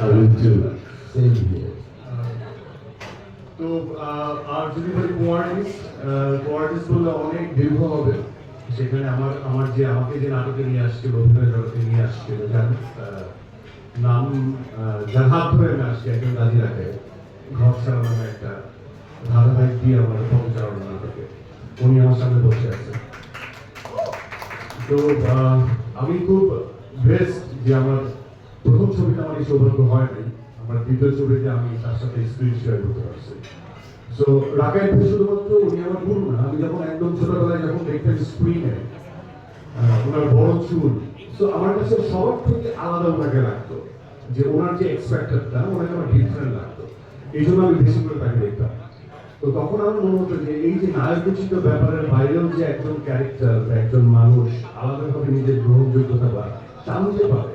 I will too. Same here. তো আর যদি বলি কোয়ার্টিস বললে অনেক দীর্ঘ হবে। সেখানে আমাকে যে নাটকে নিয়ে আসছিল, অভিনয় জগতে নিয়ে আসছিল, যার নাম যার হাত ধরে আমি আসছি একজন গাজীরাকে, ঘর ছাড়া নামে একটা ধারাবাহিক দিয়ে আমার পৌঁছানো নাটকে, উনি আমার সামনে বসে আছেন। তো আমি খুব বেস্ট যে আমার প্রথম ছবিতে আমার এই সৌভাগ্য হয় নাই, আমার দ্বিতীয় ছবিতে আমি তার সাথে স্ক্রিন শেয়ার করতে পারছি। সো রাকাই ভাই শুধুমাত্র উনি আমার গুরু না, আমি যখন একদম ছোটবেলায় যখন দেখতাম স্ক্রিনে ওনার বড় চুল, সো আমার কাছে সবার থেকে আলাদা ওনাকে লাগতো, যে ওনার যে এক্সপেক্টেডটা ওনাকে আমার ডিফারেন্ট লাগতো, এই জন্য আমি বেশি করে তাকে দেখতাম। তো তখন আমার মনে হতো যে এই যে নায়কোচিত ব্যাপারের বাইরেও যে একজন ক্যারেক্টার বা একজন মানুষ আলাদাভাবে নিজের গ্রহণযোগ্যতা বা টানতে পারে,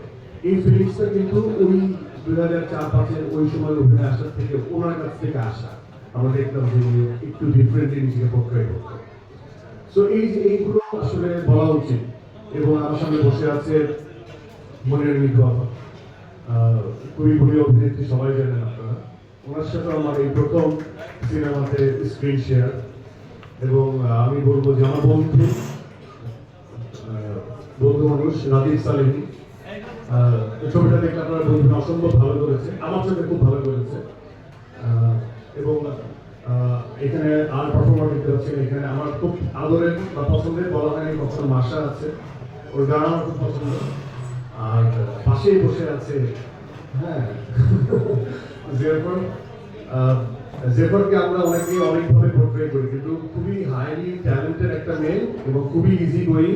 এই ফিলিংসটা কিন্তু ওই 2004-05-এর ওই সময় অভিনয় আসার থেকে ওনার কাছ থেকে আসা। আমরা দেখতাম যে উনি একটু ডিফারেন্টলি নিজেকে পোর্ট্রে করতেন। সো এই যে এইগুলো আসলে বলা উচিত। এবং আমার সামনে বসে আছে মনিরা মিঠু আপা, খুবই গুণী অভিনেত্রী, সবাই জানেন আপনারা। ওনার সাথে আমার এই প্রথম সিনেমাতে স্ক্রিন শেয়ার, এবং আমি বলবো যে আমার বন্ধু মানুষ রাজীব সালেহি, ছবিটা দেখলে আপনারা বন্ধু অসম্ভব ভালো করেছে, আমার সাথে খুব ভালো করেছে। এবং এখানে আর পারফর্মার দেখতে পাচ্ছেন, এখানে আমার খুব আদরের বা পছন্দের বলা হয়নি কখনো মাসা আছে, ওর গান আমার খুব পছন্দ। আর পাশেই বসে আছে হ্যাঁ জেফারকে আমরা অনেকভাবে পোর্ট্রে করি, কিন্তু খুবই হাইলি ট্যালেন্টেড একটা মেয়ে এবং খুবই ইজি গোয়িং,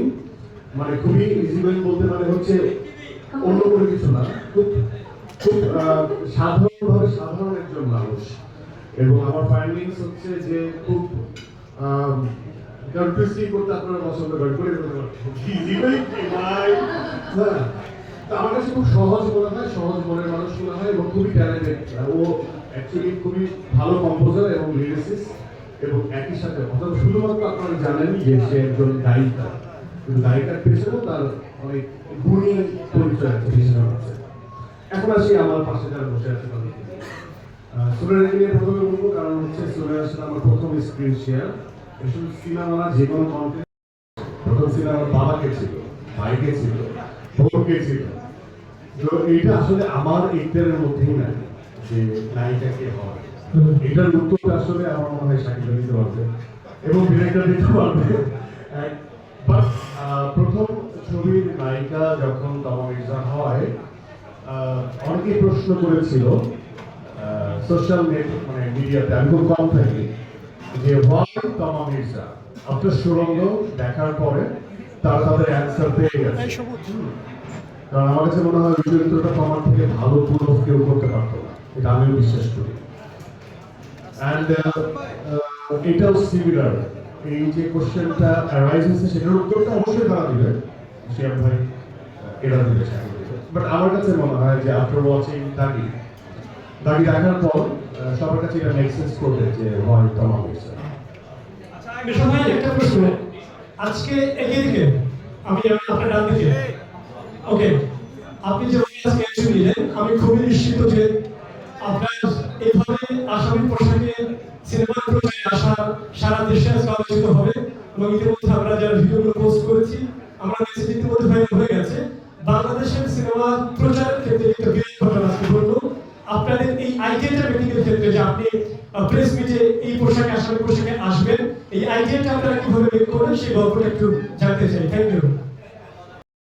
মানে খুবই ইজি গোয়িং বলতে মানে হচ্ছে অন্য কোনো কিছু না, খুব খুব সাধারণ একজন মানুষ। এবং আমার ফাইন্ডিংস হচ্ছে যে খুব কন্ট্রিস্টি করতে আপনারা পছন্দ করেন, করে আমার কাছে খুব সহজ মনে হয়, সহজ মনের মানুষ মনে হয়, এবং খুবই ট্যালেন্টেড। ও অ্যাকচুয়ালি খুবই ভালো কম্পোজার এবং লিরিসিস্ট, এবং একই সাথে অথবা শুধুমাত্র আপনারা জানেন যে সে একজন গায়িকা, কিন্তু গায়িকার পেছনেও তার অনেক গুণী পরিচয় আছে। এখন আসি আমার পাশে যারা বসে আছে তাদের সুরেরাকে নিয়ে প্রথমে বলবো, কারণ হচ্ছে সুরেরার সাথে আমার প্রথম স্ক্রিন শেয়ার। আসলে সিনেমা না, যে কোনো কন্টেন্ট, প্রথম সিনেমা আমার বাবাকে ছিল, ভাইকে ছিল, বোনকে ছিল। তো এইটা আসলে আমার একটারের মধ্যেই নাই যে নায়িকাকে হয়, এটার উত্তরটা আসলে আমার মনে হয় শাকিব দিতে পারবে এবং ডিরেক্টর দিতে পারবে। বাট প্রথম ছবির নায়িকা যখন তমা মির্জা হয়, অনেকেই প্রশ্ন করেছিল সোশ্যাল মানে মিডিয়াতে, আমি খুব কম থাকি, যে হোয়াই তমা মির্জা। আপনার সুরঙ্গ দেখার পরে তারা তাদের অ্যান্সার পেয়ে গেছে, কারণ আমার কাছে মনে হয় চরিত্রটা তমার থেকে ভালো পুরো কেউ করতে পারতো না, এটা আমিও বিশ্বাস করি। অ্যান্ড এটাও সিমিলার, এই যে কোশ্চেনটা অ্যারাইজ হচ্ছে সেটার উত্তরটা অবশ্যই তারা দিবে, শিয়াম ভাই এটা দিবে, বাট আমার কাছে মনে হয় যে আফটার ওয়াচিং দাগি দেখার পর সবার কাছে এটা মেক সেন্স করবে যে হয় তমা মির্জা। মিশন ভাই একটা প্রশ্ন, আজকে এগিয়ে দিকে আমি আপনার ডান দিকে, ওকে, আপনি যে আজকে এন্ট্রি নিলেন, আমি খুবই নিশ্চিত যে আপনার এইভাবে আসামি পোশাকে সিনেমার প্রচারে আসা সারা দেশে আজকে আলোচিত হবে, এবং ইতিমধ্যে আমরা যারা ভিডিওগুলো পোস্ট করেছি আমরা মেসেজ ইতিমধ্যে ভাইরাল হয়ে গেছে। বাংলাদেশের সিনেমা প্রচারের ক্ষেত্রে একটা বিরাট ঘটনা আজকে ঘটলো। আপনাদের এই আইডিয়াটা মিটিংয়ের ক্ষেত্রে যে আপনি প্রেস মিটে এই পোশাকে আসামি পোশাকে আসবেন, এই আইডিয়াটা আপনারা কিভাবে বের করবেন সেই গল্পটা একটু জানতে চাই। Thank you.